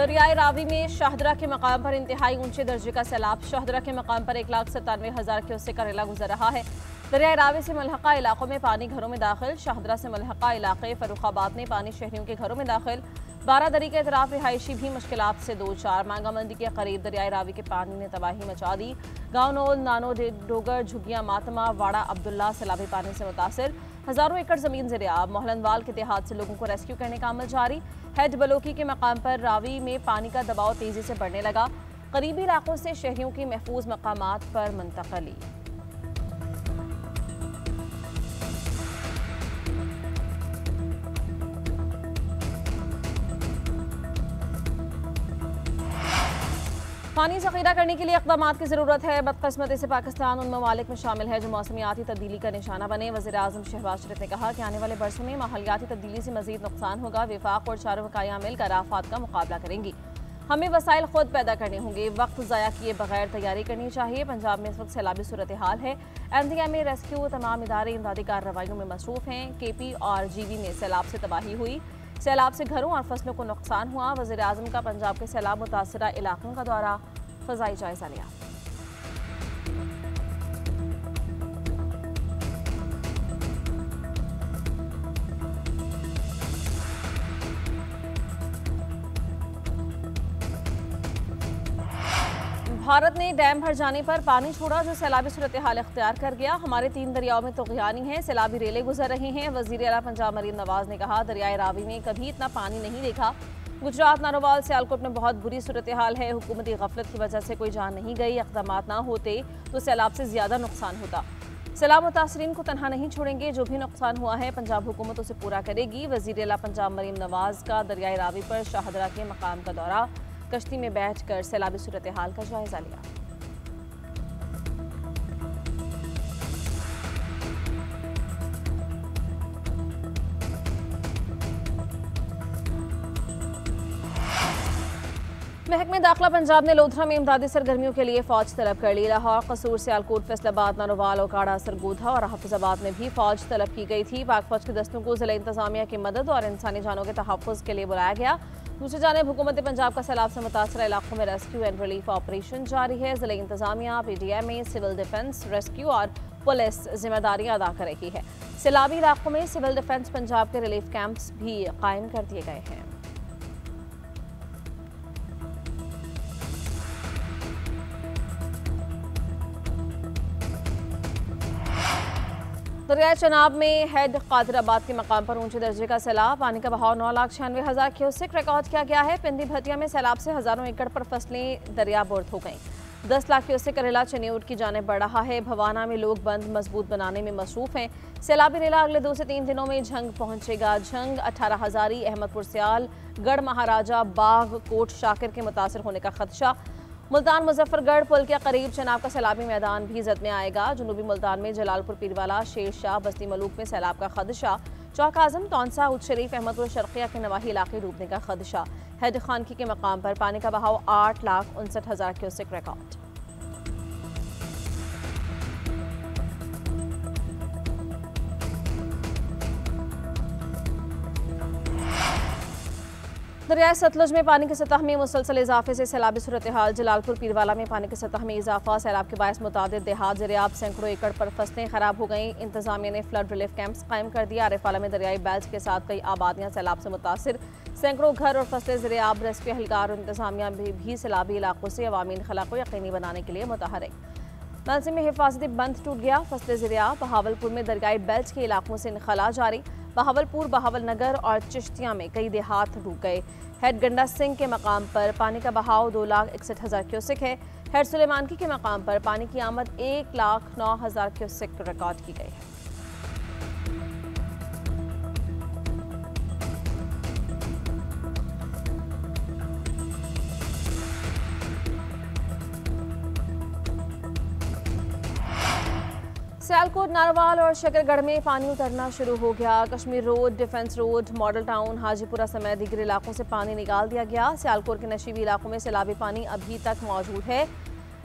दरियाए रावी में शाहदरा के मकाम पर इंतहाई ऊंचे दर्जे का सैलाब। शाहदरा के मकाम पर 1,97,000 क्यूसेक का रेला गुजर रहा है। दरियाए रावी से मलहका इलाकों में पानी घरों में दाखिल। शाहदरा से मलहका इलाके फर्रुखाबाद में पानी शहरियों के घरों में दाखिल। 12 दरी के तरफ रिहायशी भी मुश्किलात से दो चार। मांगा मंडी के करीब दरियाए रावी के पानी ने तबाही मचा दी। गाँव नोल, नानो, डोगर, झुग्गियां, मातमा, वाड़ा, अब्दुल्ला सैलाबी पानी से मुतासिर। हजारों एकड़ जमीन ज़ेर-ए-आब। मोहलनवाल के देहात से लोगों को रेस्क्यू करने का अमल जारी है। बलोकी के मकाम पर रावी में पानी का दबाव तेजी से बढ़ने लगा। करीबी इलाकों से शहरियों की महफूज मकामात पर मुंतकली। पानी जखीरा करने के लिए इक़दाम की ज़रूरत है। बदकिस्मती से पाकिस्तान उन ममालिक में शामिल है जो मौसमियाती तब्दीली का निशाना बने। वज़ीर आज़म शहबाज शरीफ ने कहा कि आने वाले बरसों में माहौलियाती तब्दीली से मज़ीद नुकसान होगा। वफाक और चारों इकाइयां मिलकर आफात का मुकाबला करेंगी। हमें वसाइल खुद पैदा करने होंगे। वक्त ज़ाया किए बगैर तैयारी करनी चाहिए। पंजाब में इस वक्त सैलाबी सूरत हाल है। NDMA रेस्क्यू तमाम इदारे इमदादी कार्रवाइयों में मसरूफ़ हैं। KP और GB में सैलाब से तबाही हुई। सैलाब से घरों और फसलों को नुकसान हुआ। वज़ीर आज़म का पंजाब के सैलाब मुतासरा इलाकों का दौरा, फ़ज़ाई जायज़ा लिया। भारत ने डैम भर जाने पर पानी छोड़ा जो सैलाबी सूरत हाल इख्तियार कर गया। हमारे 3 दरियाओं में तुग़यानी है। सैलाबी रेलें गुजर रही हैं। वज़ीर आला पंजाब मरीम नवाज ने कहा, दरियाए रावी में कभी इतना पानी नहीं देखा। गुजरात, नारोवाल, सियालकोट में बहुत बुरी सूरत हाल है। हुकूमती गफलत की वजह से कोई जान नहीं गई। इक़दामात ना होते तो सैलाब से ज़्यादा नुकसान होता। सैलाब मुतासरीन को तनहा नहीं छोड़ेंगे। जो भी नुकसान हुआ है पंजाब हुकूमत उसे पूरा करेगी। वज़ीर आला पंजाब मरीम नवाज का दरियाए रावी पर शाहदरा के मकाम का दौरा, कश्ती में बैठ कर सैलाबी सूरत हाल का जायज़ा लिया। महकमे दाखिला पंजाब ने लोधरा में इमदादी सरगर्मियों के लिए फ़ौज तलब कर ली। लाहौर, कसूर, सियालकोट, फैसलाबाद, नारोवाल, ओकाड़ा, सरगोधा और हाफिजाबाद में भी फ़ौज तलब की गई थी। पाक फ़ौज के दस्तों को ज़िला इंतज़ामिया की मदद और इंसानी जानों के तहफ़्फ़ुज़ के लिए बुलाया गया। दूसरी जानिब हुकूमत पंजाब का सैलाब से मुतासरा इलाकों में रेस्क्यू एंड रिलीफ ऑपरेशन जारी है। ज़िला इंतज़ामिया, PDMA, सिविल डिफेंस, रेस्क्यू और पुलिस जिम्मेदारियाँ अदा कर रही है। सैलाबी इलाकों में सिविल डिफेंस पंजाब के रिलीफ कैंप्स भी कायम कर दिए गए हैं। दरियाए चनाब में हेड कादिराबाद के मकाम पर ऊंचे दर्जे का सैलाब। पानी का बहाव 9,96,000 क्यूसेक रिकॉर्ड किया गया है। पिंडी भटिया में सैलाब से हजारों एकड़ पर फसलें दरियाबोर्द हो गईं। 10 लाख क्यूसेक रेला चनियोट की जानिब बढ़ रहा है। भवाना में लोग बंद मजबूत बनाने में मसरूफ हैं। सैलाबी रेला अगले 2 से 3 दिनों में झंग पहुंचेगा। झंग 18 हजारी, अहमदपुर सियाल, गढ़ महाराजा, बाग, कोट शाकिर के मुतासर होने का खदशा। मुल्तान मुजफ्फरगढ़ पुल के करीब चनाब का सैलाबी मैदान भी जद में आएगा। जनूबी मुल्तान में जलालपुर, पीरवाला, शेर शाह, बस्ती मलूक में सैलाब का खदशा। चौक आजम, तौनसा, उच्च शरीफ, अहमदपुर शर्किया के नवाही इलाके डूबने का खदशा। हेड खानकी के मकाम पर पानी का बहाव 8,59,000 क्यूसेक रिकॉर्ड। दरियाए सतलुज में पानी की सतह में मुसलसल इजाफे से सैलाबी सूरत हाल। जलालपुर, पीरवाला में पानी की सतह में इजाफा। सैलाब के बायस मुतादिद देहात ज़ेर-ए-आब, सैकड़ों एकड़ पर फसलें खराब हो गईं। इंतजामिया ने फ्लड रिलीफ कैंप्स कायम कर दिया। आरिफाला में दरियाई बेल्ट के साथ कई आबादियां सैलाब से मुतासिर। सैकड़ों घर और फसलें ज़ेर-ए-आब। रेस्क्यू एहलकार और इंतजामिया भी सैलाबी इलाकों से अवामी खला को यकीनी बनाने के लिए मुतहरिक। नलसी में हिफाजती बंद टूट गया। फसलें ज़ेर-ए-आब। बहावलपुर में दरियाई बेल्ट के इलाकों से इनखला जारी। बहावलपुर, बहावल नगर और चिश्तिया में कई देहात डूब गए। हेड गंडा सिंह के मकाम पर पानी का बहाव 2,61,000 क्यूसेक है। हेड सुलेमानकी के मकाम पर पानी की आमद 1,09,000 क्यूसेक रिकॉर्ड की गई है। सियालकोट, नारवाल और शकरगढ़ में पानी उतरना शुरू हो गया। Kashmir road, defence road, model town, Hajipura समेत दीगर इलाकों से पानी निकाल दिया गया। सियालकोट के नशीबी इलाकों में सैलाबी पानी अभी तक मौजूद है।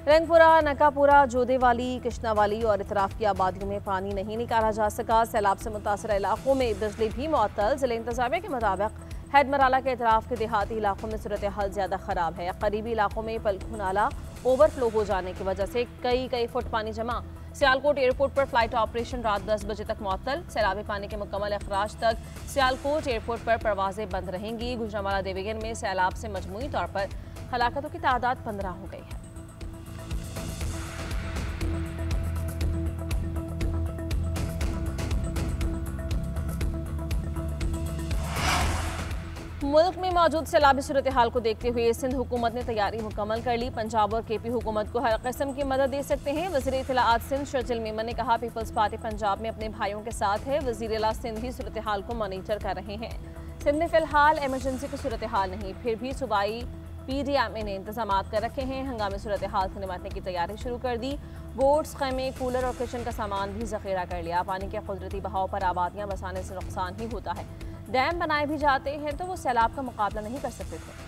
रंगपुरा, नकापुरा, जोदेवाली, कृष्णावाली और इतराफ की आबादियों में पानी नहीं निकाला जा सका। सैलाब से मुतासर इलाकों में बिजली भी मुअत्तल। जिले इंतजामिया के मुताबिक हैड मराला के इतराफ के देहाती इलाकों में सूरत हाल ज्यादा खराब है। करीबी इलाकों में पलखू नाला ओवरफ्लो हो जाने की वजह से कई फुट पानी जमा। सियालकोट एयरपोर्ट पर फ्लाइट ऑपरेशन रात 10 बजे तक मुअत्तल। सैलाबी पानी के मुकम्मल अखराज तक सियालकोट एयरपोर्ट पर परवाजें बंद रहेंगी। गुजरांवाला देवीगंज में सैलाब से मजमूई तौर पर हलाकतों की तादाद 15 हो गई है। मुल्क में मौजूद सैलाबी सूरत हाल को देखते हुए सिंध हुकूमत ने तैयारी मुकम्मल कर ली। पंजाब और केपी हुकूमत को हर किस्म की मदद दे सकते हैं। वज़ीर इत्तलाआत सिंध शर्जिल मेमन ने कहा, पीपल्स पार्टी पंजाब में अपने भाइयों के साथ है। वज़ीर आला सिंध भी सूरत हाल को मॉनिटर कर रहे हैं। सिंध में फिलहाल एमरजेंसी की सूरत हाल नहीं, फिर भी सूबाई PDM ने इंतजाम कर रखे हैं। हंगामी सूरत हाल से निपटने की तैयारी शुरू कर दी। बोट्स, खेमे, कूलर और किचन का सामान भी जखीरा कर लिया। पानी के कुदरती बहाव पर आबादियां बसाने से नुकसान ही होता है। डैम बनाए भी जाते हैं तो वो सैलाब का मुकाबला नहीं कर सकते थे।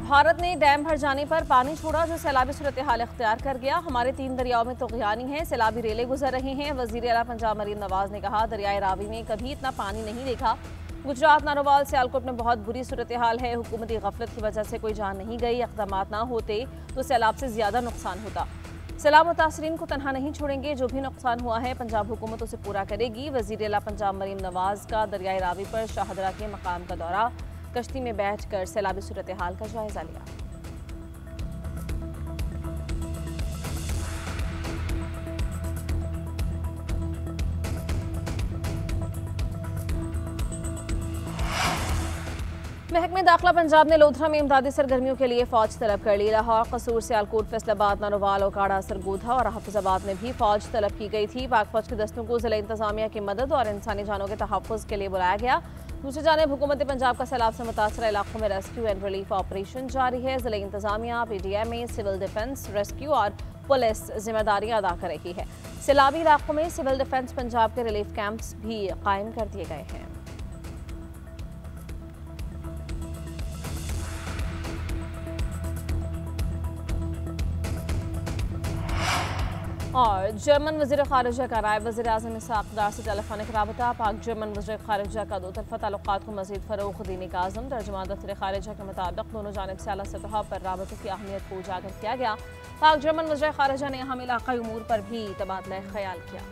भारत ने डैम भर जाने पर पानी छोड़ा जो सैलाबी सूरत हाल इख्तियार कर गया। हमारे 3 दरियाओं में तुग़यानी है, सैलाबी रेलें गुजर रही हैं। वज़ीर आला पंजाब मरीम नवाज ने कहा, दरियाए रावी में कभी इतना पानी नहीं देखा। गुजरात, नारोवाल, सियालकोट में बहुत बुरी सूरत हाल है। हुकूमती गफलत की वजह से कोई जान नहीं गई। इक़दामात ना होते तो सैलाब से ज़्यादा नुकसान होता। सैलाब मुतासरीन को तनहा नहीं छोड़ेंगे। जो भी नुकसान हुआ है पंजाब हुकूमत उसे पूरा करेगी। वज़ीर आला पंजाब मरीम नवाज का दरियाए रावी पर शाहदरा के मकाम का दौरा, कश्ती में बैठ कर सैलाबी सूरत हाल का जायजा लिया। महकमे दाखिला पंजाब ने लोधरा में इमदादी सरगर्मियों के लिए फौज तलब कर ली। लाहौर, कसूर, सियालकोट, फैसलाबाद, नारोवाल, ओकाड़ा, सरगोधा और हाफिजाबाद में भी फौज तलब की गई थी। पाक फौज के दस्तों को जिला इंतजामिया की मदद और इंसानी जानों के तहफ़्फ़ुज़ के लिए बुलाया गया। दूसरी जानिब हुकूमत पंजाब का सैलाब से मुतासरा इलाकों में रेस्क्यू एंड रिलीफ ऑपरेशन जारी है। जिला इंतजामिया, PDMA, सिविल डिफेंस, रेस्क्यू और पुलिस जिम्मेदारियां अदा कर रही है। सैलाबी इलाकों में सिविल डिफेंस पंजाब के रिलीफ कैंप्स भी कायम कर दिए गए हैं। और जर्मन वज़ीर ख़ारिजा का नायब वज़ीर आज़म इसहाक़ डार से टेलीफोनिक राबता। पाक जर्मन वज़ीर ख़ारिजा का दो तरफ़ा ताल्लुक़ात को मज़ीद फ़रोग़ देने का आज़म। तर्जुमान दफ़्तर ख़ारिजा के मुताबिक दोनों जानिब से आला सतह पर राबतों की अहमियत को उजागर किया गया। पाक जर्मन वज़ीर ख़ारिजा ने अहम इलाक़ाई उमूर पर भी तबादला ख़याल किया।